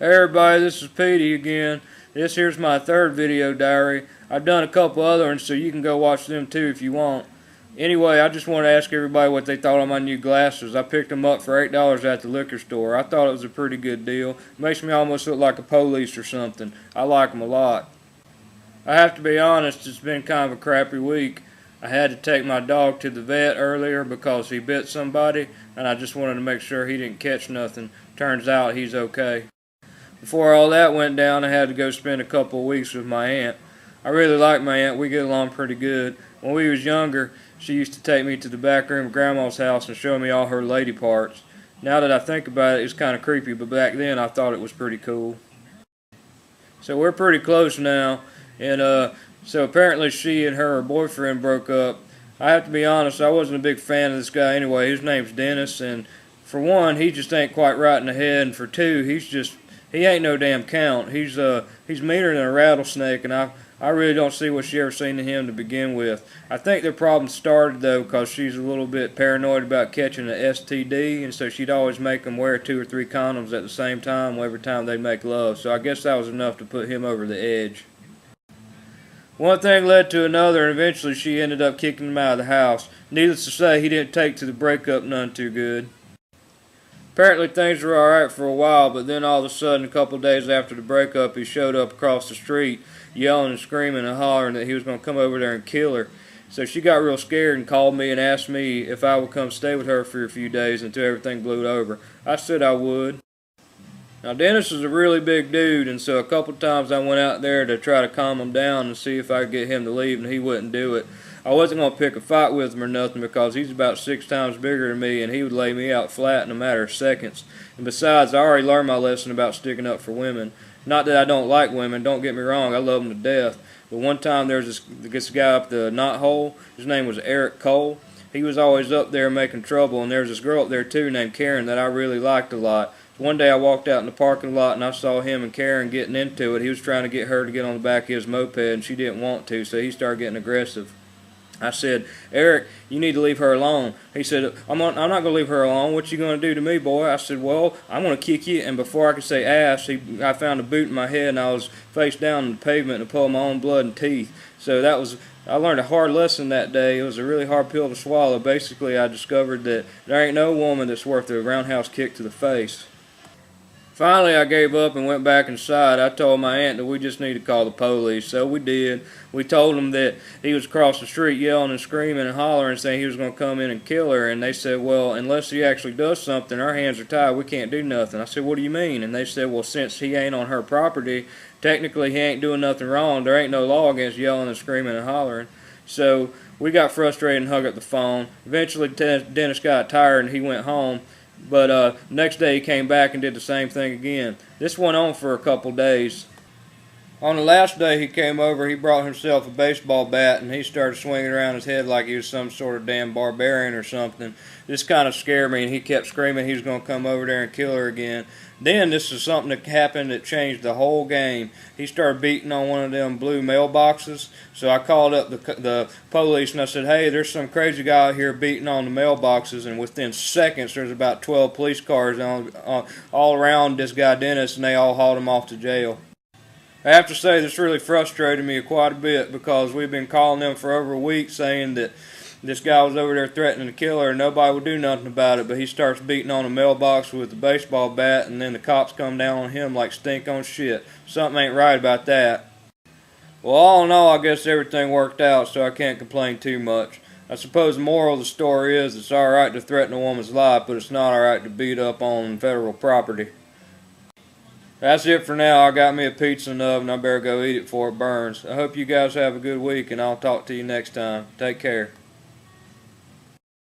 Hey everybody, this is Petey again. This here's my third video diary. I've done a couple other ones, so you can go watch them too if you want. Anyway, I just want to ask everybody what they thought of my new glasses. I picked them up for $8 at the liquor store. I thought it was a pretty good deal. Makes me almost look like a police or something. I like them a lot. I have to be honest, it's been kind of a crappy week. I had to take my dog to the vet earlier because he bit somebody, and I just wanted to make sure he didn't catch nothing. Turns out he's okay. Before all that went down, I had to go spend a couple of weeks with my aunt. I really like my aunt. We get along pretty good. When we was younger, she used to take me to the back room of Grandma's house and show me all her lady parts. Now that I think about it, it's kind of creepy, but back then I thought it was pretty cool. So we're pretty close now, and so apparently she and her boyfriend broke up. I have to be honest, I wasn't a big fan of this guy anyway. His name's Dennis, and for one, he just ain't quite right in the head, and for two, he ain't no damn count. He's meaner than a rattlesnake, and I really don't see what she ever seen in him to begin with. I think their problem started though because she's a little bit paranoid about catching an STD, and so she'd always make them wear 2 or 3 condoms at the same time every time they make love. So I guess that was enough to put him over the edge. One thing led to another, and eventually she ended up kicking him out of the house. Needless to say, he didn't take to the breakup none too good. Apparently things were alright for a while, but then all of a sudden, a couple of days after the breakup, he showed up across the street, yelling and screaming and hollering that he was going to come over there and kill her. So she got real scared and called me and asked me if I would come stay with her for a few days until everything blew over. I said I would. Now Dennis is a really big dude, and so a couple of times I went out there to try to calm him down and see if I could get him to leave, and he wouldn't do it. I wasn't going to pick a fight with him or nothing because he's about 6 times bigger than me, and he would lay me out flat in a matter of seconds. And besides, I already learned my lesson about sticking up for women. Not that I don't like women, don't get me wrong, I love them to death. But one time there was this guy up the knothole. His name was Eric Cole. He was always up there making trouble, and there was this girl up there too named Karen that I really liked a lot. One day I walked out in the parking lot and I saw him and Karen getting into it. He was trying to get her to get on the back of his moped, and she didn't want to, so he started getting aggressive. I said, Eric, you need to leave her alone. He said, I'm not going to leave her alone. What you going to do to me, boy? I said, well, I'm going to kick you. And before I could say ass, I found a boot in my head, and I was face down on the pavement and pulled my own blood and teeth. So I learned a hard lesson that day. It was a really hard pill to swallow. Basically, I discovered that there ain't no woman that's worth a roundhouse kick to the face. Finally, I gave up and went back inside. I told my aunt that we just need to call the police, so we did. We told them that he was across the street yelling and screaming and hollering, saying he was going to come in and kill her, and they said, well, unless he actually does something, our hands are tied, we can't do nothing. I said, what do you mean? And they said, well, since he ain't on her property, technically he ain't doing nothing wrong. There ain't no law against yelling and screaming and hollering. So we got frustrated and hung up the phone. Eventually, Dennis got tired and he went home. But next day he came back and did the same thing again. This went on for a couple days. On the last day he came over, he brought himself a baseball bat and he started swinging around his head like he was some sort of damn barbarian or something. This kind of scared me, and he kept screaming he was going to come over there and kill her again. Then this is something that happened that changed the whole game. He started beating on one of them blue mailboxes. So I called up the police and I said, hey, there's some crazy guy out here beating on the mailboxes, and within seconds there's about 12 police cars all around this guy Dennis, and they all hauled him off to jail. I have to say this really frustrated me quite a bit because we've been calling them for over a week saying that this guy was over there threatening to kill her and nobody would do nothing about it, but he starts beating on a mailbox with a baseball bat, and then the cops come down on him like stink on shit. Something ain't right about that. Well, all in all, I guess everything worked out, so I can't complain too much. I suppose the moral of the story is it's alright to threaten a woman's life, but it's not alright to beat up on federal property. That's it for now. I got me a pizza in the oven. I better go eat it before it burns. I hope you guys have a good week, and I'll talk to you next time. Take care.